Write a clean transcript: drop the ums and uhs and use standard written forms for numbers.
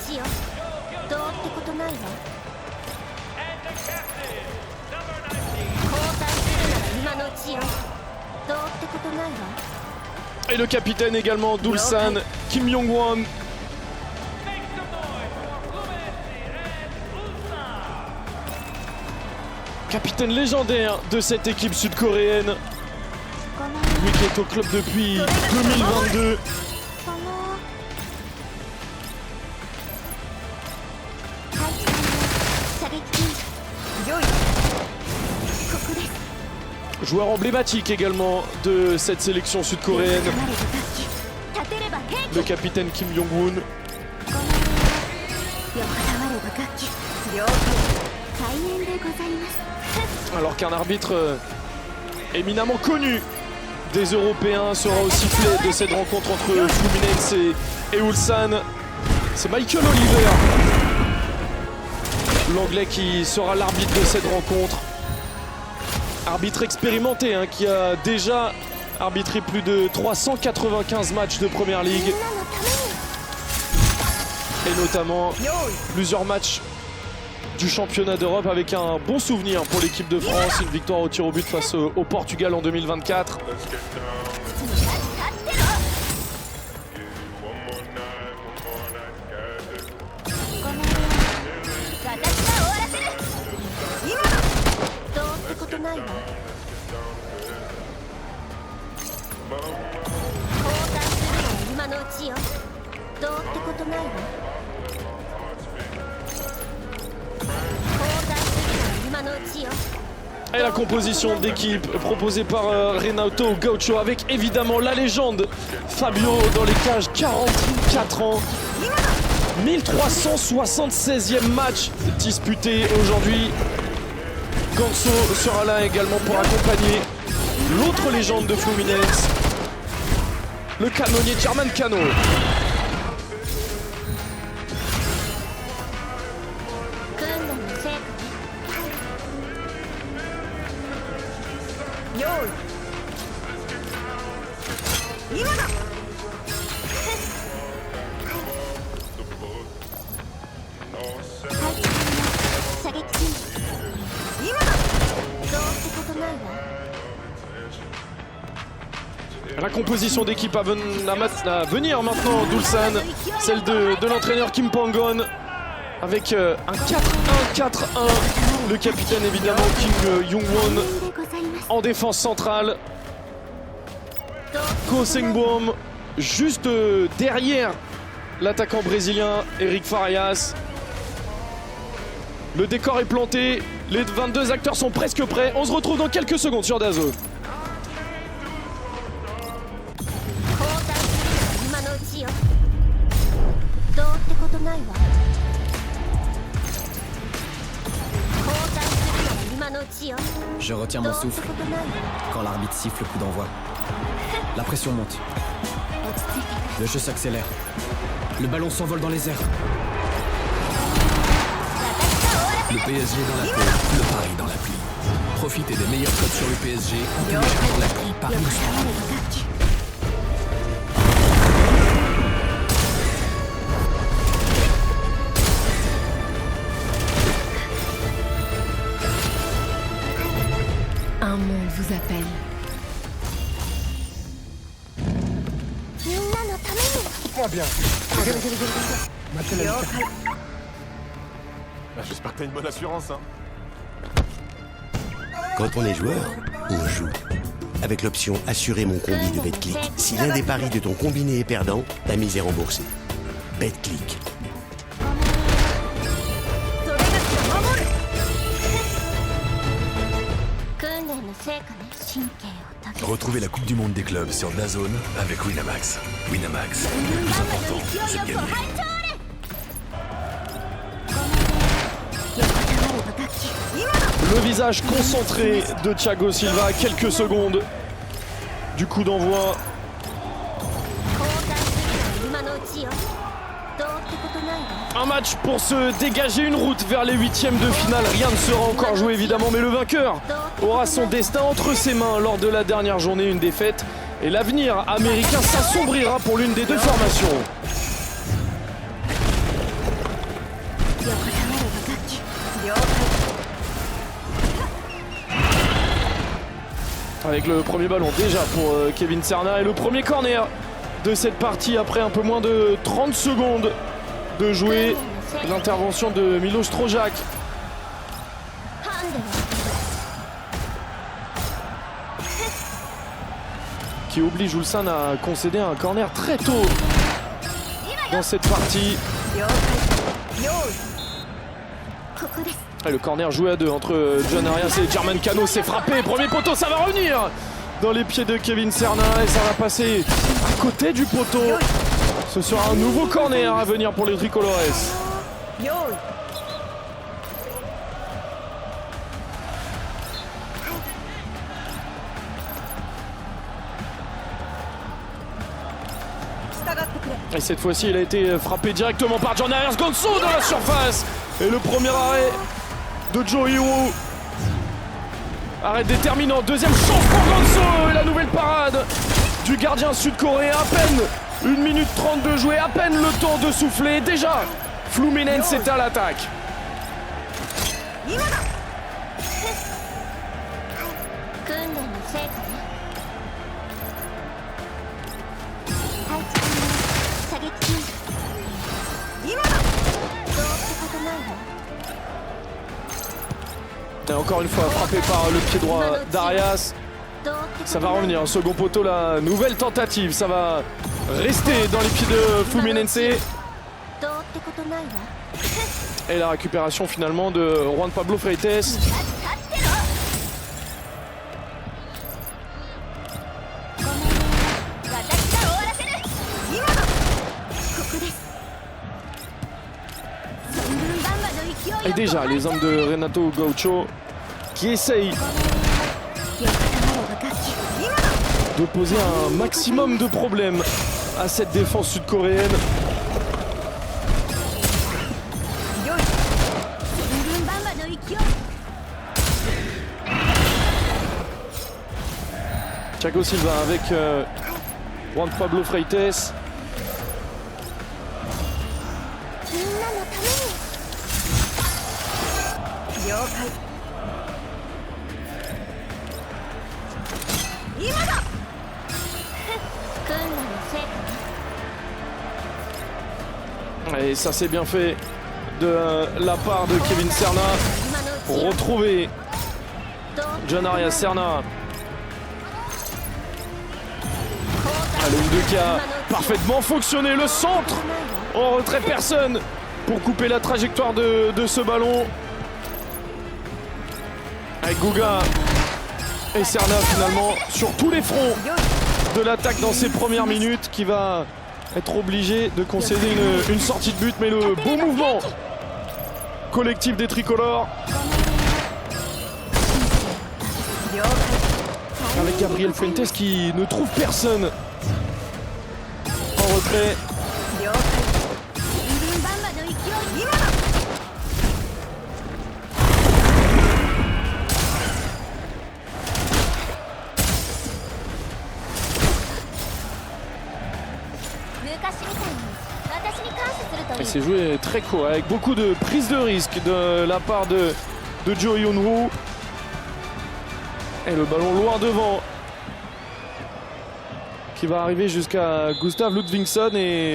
ちよ。どうってことないわ。交代するなら今のうちよ。どうってことないわ。 Et le capitaine également, Dulsan, Kim Yong-won. Capitaine légendaire de cette équipe sud-coréenne. Lui qui est au club depuis 2022. Joueur emblématique également de cette sélection sud-coréenne. Le capitaine Kim Yong-won. Alors qu'un arbitre éminemment connu des Européens sera au sifflet de cette rencontre entre Fluminense et Ulsan, c'est Michael Oliver, l'anglais qui sera l'arbitre de cette rencontre. Arbitre expérimenté qui a déjà arbitré plus de 395 matchs de Première Ligue. Et notamment plusieurs matchs du championnat d'Europe avec un bon souvenir pour l'équipe de France. Une victoire au tir au but face au Portugal en 2024. Et la composition d'équipe proposée par Renato Gaucho avec évidemment la légende Fabio dans les cages, 44 ans. 1376e match disputé aujourd'hui. Ganso sera là également pour accompagner l'autre légende de Fluminense, le canonnier German Cano. La composition d'équipe à venir maintenant d'Ulsan, celle de l'entraîneur Kim Pang-gon, avec un 4-1-4-1. Le capitaine évidemment Kim Yong-won en défense centrale. Ko Seng-boom juste derrière l'attaquant brésilien Eric Farias. Le décor est planté, les 22 acteurs sont presque prêts. On se retrouve dans quelques secondes sur DAZN. Je retiens mon souffle quand l'arbitre siffle le coup d'envoi. La pression monte. Le jeu s'accélère. Le ballon s'envole dans les airs. Le PSG dans la pluie, le pari dans la pluie. Profitez des meilleurs codes sur le PSG en téléchargeant l'appli Paris Sport. Un monde vous appelle. Bien. J'espère que t'as une bonne assurance, hein. Quand on est joueur, on joue. Avec l'option Assurer mon combi de BetClick. Si l'un des paris de ton combiné est perdant, ta mise est remboursée. BetClick. Retrouvez la Coupe du Monde des clubs sur DAZN avec Winamax. Winamax, le plus important, c'est de gagner. Le visage concentré de Thiago Silva à quelques secondes du coup d'envoi. Un match pour se dégager une route vers les huitièmes de finale. Rien ne sera encore joué évidemment, mais le vainqueur aura son destin entre ses mains lors de la dernière journée. Une défaite et l'avenir américain s'assombrira pour l'une des deux formations. Avec le premier ballon déjà pour Kevin Serna et le premier corner de cette partie après un peu moins de 30 secondes de jouer. L'intervention de Miloš Trojak. Qui oblige Ulsan à concéder un corner très tôt dans cette partie. Et le corner joué à deux entre John Arias et German Cano. C'est frappé, premier poteau, ça va revenir dans les pieds de Kevin Serna et ça va passer à côté du poteau. Ce sera un nouveau corner à venir pour les tricolores. Et cette fois-ci, il a été frappé directement par John Arias. Gonzo dans la surface. Et le premier arrêt de Joe Hiro. Arrêt déterminant. Deuxième chance pour Gonzo. Et la nouvelle parade du gardien sud-coréen. À peine 1 minute 30 de jouer. À peine le temps de souffler. Déjà, Fluminense est à l'attaque. Et encore une fois frappé par le pied droit d'Arias. Ça va revenir, un second poteau, la nouvelle tentative. Ça va rester dans les pieds de Fluminense. Et la récupération finalement de Juan Pablo Freites. Et déjà les hommes de Renato Gaucho qui essayent de poser un maximum de problèmes à cette défense sud-coréenne. Thiago Silva avec Juan Pablo Freites. Et ça c'est bien fait de la part de Kevin Serna pour retrouver John Arias. Serna. Allez, qui a parfaitement fonctionné. Le centre en retrait, personne pour couper la trajectoire de ce ballon. Avec Guga et Serna finalement sur tous les fronts de l'attaque dans ces premières minutes, qui va être obligé de concéder une sortie de but. Mais le beau mouvement collectif des tricolores avec Gabriel Fuentes qui ne trouve personne en retrait. Et c'est joué très court avec beaucoup de prise de risque de la part de Jo Hyun-woo. Et le ballon loin devant qui va arriver jusqu'à Gustav Ludvigsson. Et